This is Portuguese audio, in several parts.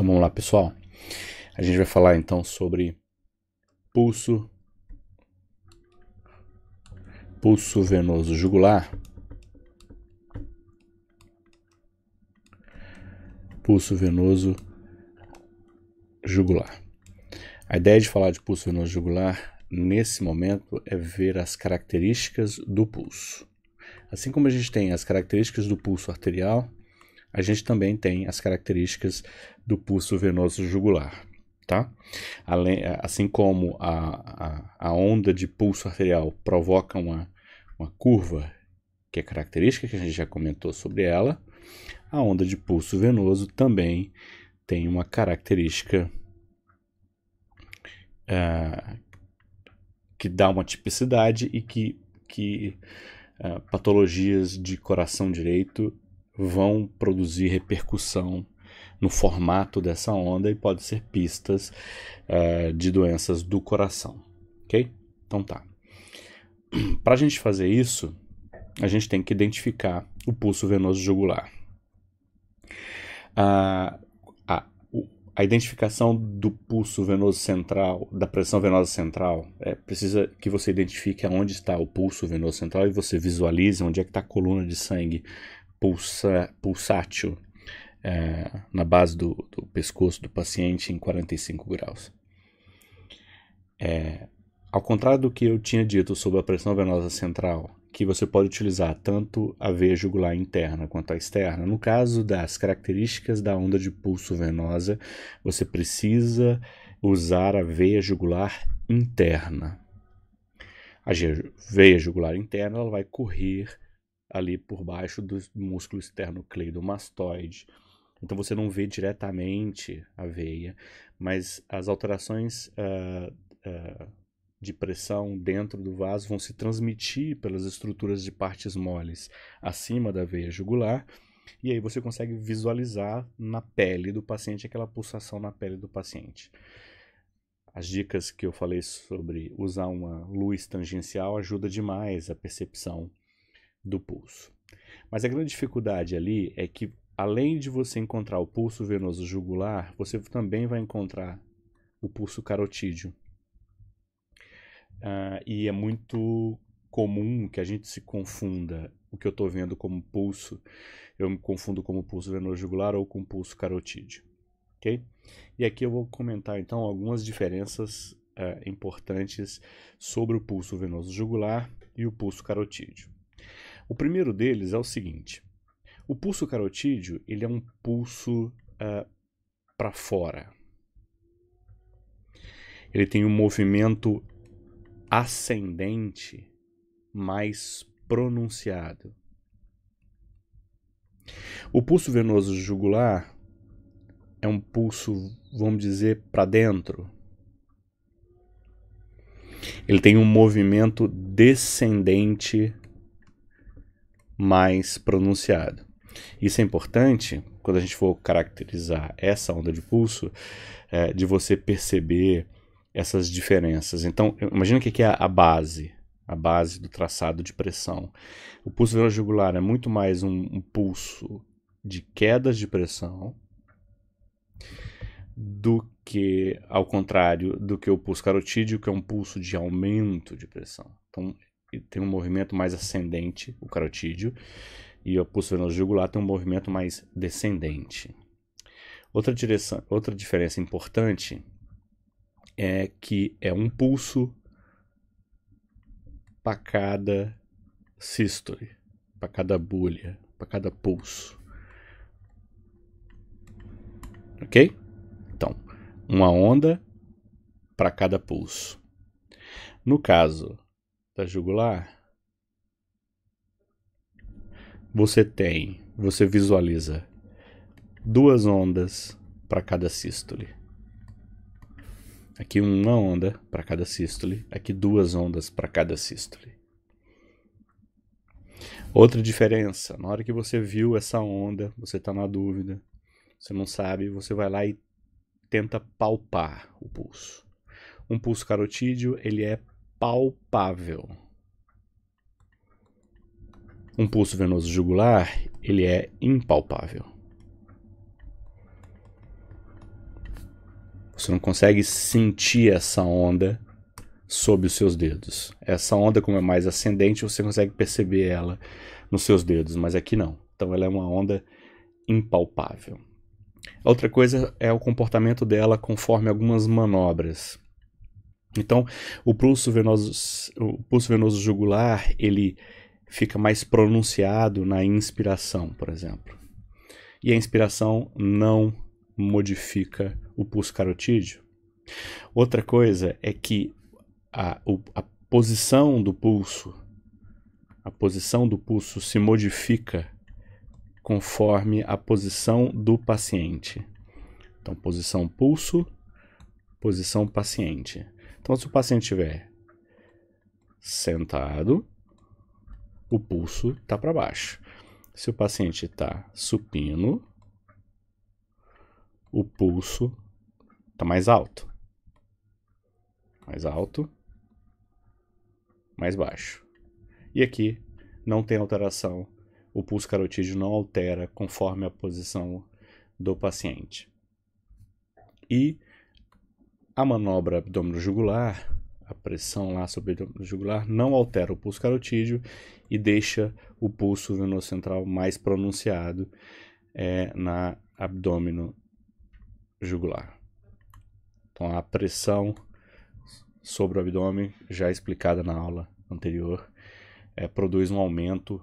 Então vamos lá, pessoal. A gente vai falar então sobre pulso venoso jugular. Pulso venoso jugular. A ideia de falar de pulso venoso jugular nesse momento é ver as características do pulso. Assim como a gente tem as características do pulso arterial, a gente também tem as características do pulso venoso jugular, tá? Assim como a onda de pulso arterial provoca uma curva, que é característica, que a gente já comentou sobre ela, a onda de pulso venoso também tem uma característica que dá uma tipicidade e que patologias de coração direito vão produzir repercussão no formato dessa onda e pode ser pistas de doenças do coração, ok? Então tá. Para a gente fazer isso, a gente tem que identificar o pulso venoso jugular. A identificação do pulso venoso central, da pressão venosa central, precisa que você identifique onde está o pulso venoso central e você visualize onde é que está a coluna de sangue pulsátil na base do pescoço do paciente em 45 graus. Ao contrário do que eu tinha dito sobre a pressão venosa central, que você pode utilizar tanto a veia jugular interna quanto a externa, no caso das características da onda de pulso venosa, você precisa usar a veia jugular interna. A veia jugular interna ela vai correr ali por baixo do músculo esternocleidomastoide. Então você não vê diretamente a veia, mas as alterações de pressão dentro do vaso vão se transmitir pelas estruturas de partes moles acima da veia jugular, e aí você consegue visualizar na pele do paciente aquela pulsação na pele do paciente. As dicas que eu falei sobre usar uma luz tangencial ajuda demais a percepção do pulso. Mas a grande dificuldade ali é que, além de você encontrar o pulso venoso jugular, você também vai encontrar o pulso carotídeo. E é muito comum que a gente se confunda o que eu estou vendo como pulso. Eu me confundo como pulso venoso jugular ou com pulso carotídeo. Okay? E aqui eu vou comentar então algumas diferenças importantes sobre o pulso venoso jugular e o pulso carotídeo. O primeiro deles é o seguinte: o pulso carotídeo ele é um pulso para fora. Ele tem um movimento ascendente mais pronunciado. O pulso venoso jugular é um pulso, vamos dizer, para dentro. Ele tem um movimento descendente mais pronunciado. Isso é importante quando a gente for caracterizar essa onda de pulso, de você perceber essas diferenças. Então, imagina o que é a base do traçado de pressão. O pulso venoso jugular é muito mais um pulso de quedas de pressão do que, ao contrário, do que o pulso carotídeo, que é um pulso de aumento de pressão. Então, tem um movimento mais ascendente, o carotídeo, e o pulso venoso jugular tem um movimento mais descendente. Outra diferença importante é que é um pulso para cada sístole, para cada bolha, para cada pulso. Ok? Então, uma onda para cada pulso. No caso da jugular, você visualiza duas ondas para cada sístole. Aqui uma onda para cada sístole, aqui duas ondas para cada sístole. Outra diferença, na hora que você viu essa onda, você está na dúvida, você não sabe, você vai lá e tenta palpar o pulso. Um pulso carotídeo, ele é palpável. Um pulso venoso jugular, ele é impalpável. Você não consegue sentir essa onda sob os seus dedos. Essa onda, como é mais ascendente, você consegue perceber ela nos seus dedos, mas aqui não. Então ela é uma onda impalpável. Outra coisa é o comportamento dela conforme algumas manobras. Então, o pulso venoso jugular, ele fica mais pronunciado na inspiração, por exemplo. E a inspiração não modifica o pulso carotídeo. Outra coisa é que a posição do pulso se modifica conforme a posição do paciente. Então, posição pulso, posição paciente. Então, se o paciente estiver sentado, o pulso está para baixo. Se o paciente está supino, o pulso está mais alto. Mais alto, mais baixo. E aqui não tem alteração. O pulso carotídeo não altera conforme a posição do paciente. E a manobra abdômeno-jugular, a pressão lá sobre o abdômeno jugular, não altera o pulso carotídeo e deixa o pulso venoso central mais pronunciado na abdômeno jugular. Então a pressão sobre o abdômen, já explicada na aula anterior, produz um aumento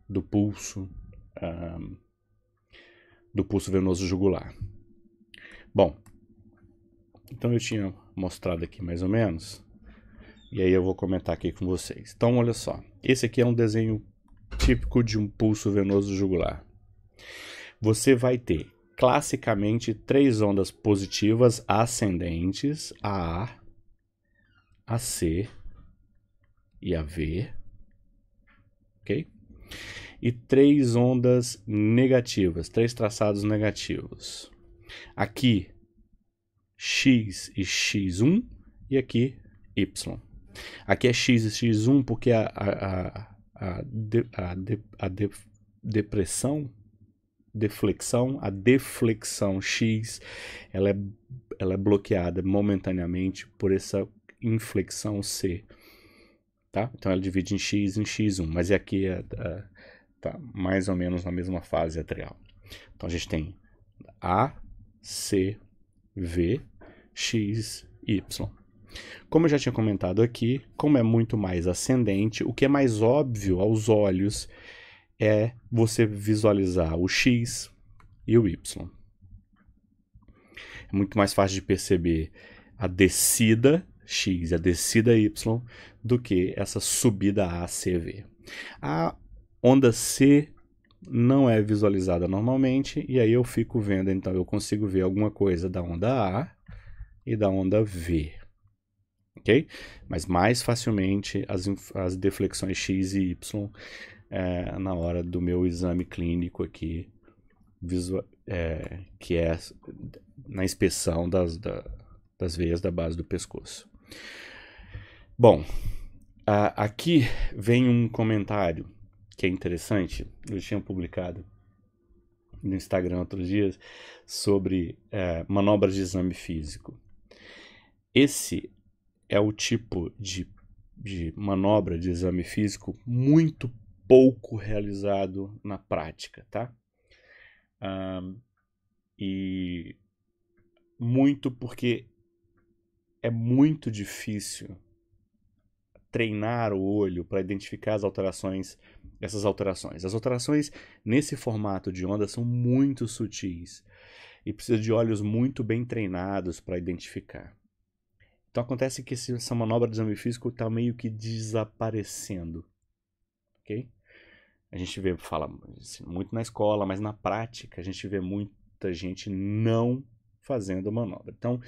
do pulso venoso jugular. Bom, então eu tinha mostrado aqui mais ou menos, e aí eu vou comentar aqui com vocês. Então olha só, esse aqui é um desenho típico de um pulso venoso jugular. Você vai ter classicamente 3 ondas positivas ascendentes, a A, a C e a V, ok? E 3 ondas negativas, 3 traçados negativos. Aqui X e X1 e aqui Y. Aqui é X e X1 porque a deflexão X, ela é bloqueada momentaneamente por essa inflexão C, tá? Então ela divide em X e em X1, mas aqui tá mais ou menos na mesma fase atrial. Então a gente tem A, C, V, X, Y. Como eu já tinha comentado aqui, como é muito mais ascendente, o que é mais óbvio aos olhos é você visualizar o X e o Y. É muito mais fácil de perceber a descida X e a descida Y do que essa subida ACV. A onda C não é visualizada normalmente, e aí eu fico vendo, então eu consigo ver alguma coisa da onda A e da onda V, ok? Mas mais facilmente as deflexões X e Y na hora do meu exame clínico aqui, que é na inspeção das veias da base do pescoço. Bom, aqui vem um comentário que é interessante. Eu tinha publicado no Instagram outros dias sobre manobras de exame físico. Esse é o tipo de manobra de exame físico muito pouco realizado na prática, tá? E muito porque é muito difícil treinar o olho para identificar essas alterações. As alterações nesse formato de onda são muito sutis e precisa de olhos muito bem treinados para identificar. Então acontece que essa manobra de exame físico está meio que desaparecendo, ok? A gente fala assim, muito na escola, mas na prática a gente vê muita gente não fazendo a manobra. Então,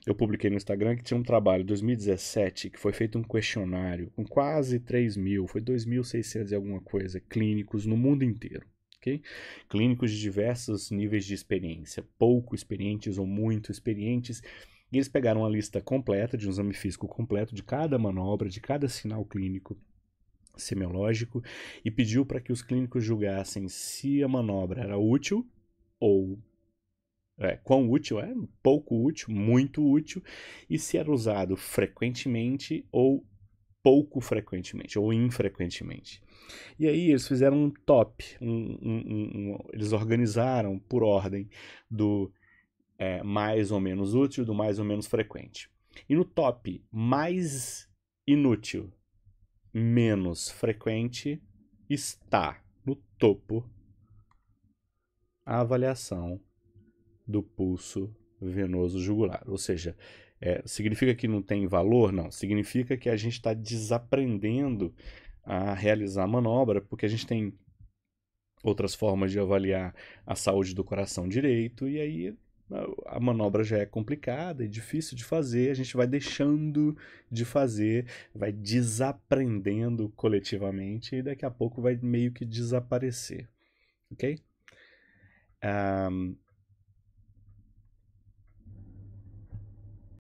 eu publiquei no Instagram que tinha um trabalho em 2017 que foi feito um questionário com quase 3.000, foi 2.600 e alguma coisa, clínicos no mundo inteiro, ok? Clínicos de diversos níveis de experiência, pouco experientes ou muito experientes, e eles pegaram uma lista completa, de um exame físico completo de cada manobra, de cada sinal clínico semiológico, e pediu para que os clínicos julgassem se a manobra era útil ou quão útil é, pouco útil, muito útil, e se era usado frequentemente ou pouco frequentemente, ou infrequentemente. E aí eles fizeram um top, eles organizaram por ordem do mais ou menos útil, do mais ou menos frequente. E no top, mais inútil, menos frequente, está no topo a avaliação do pulso venoso jugular. Ou seja, significa que não tem valor? Não. Significa que a gente está desaprendendo a realizar a manobra, porque a gente tem outras formas de avaliar a saúde do coração direito, e aí a manobra já é complicada e difícil de fazer, a gente vai deixando de fazer, vai desaprendendo coletivamente e daqui a pouco vai meio que desaparecer, ok?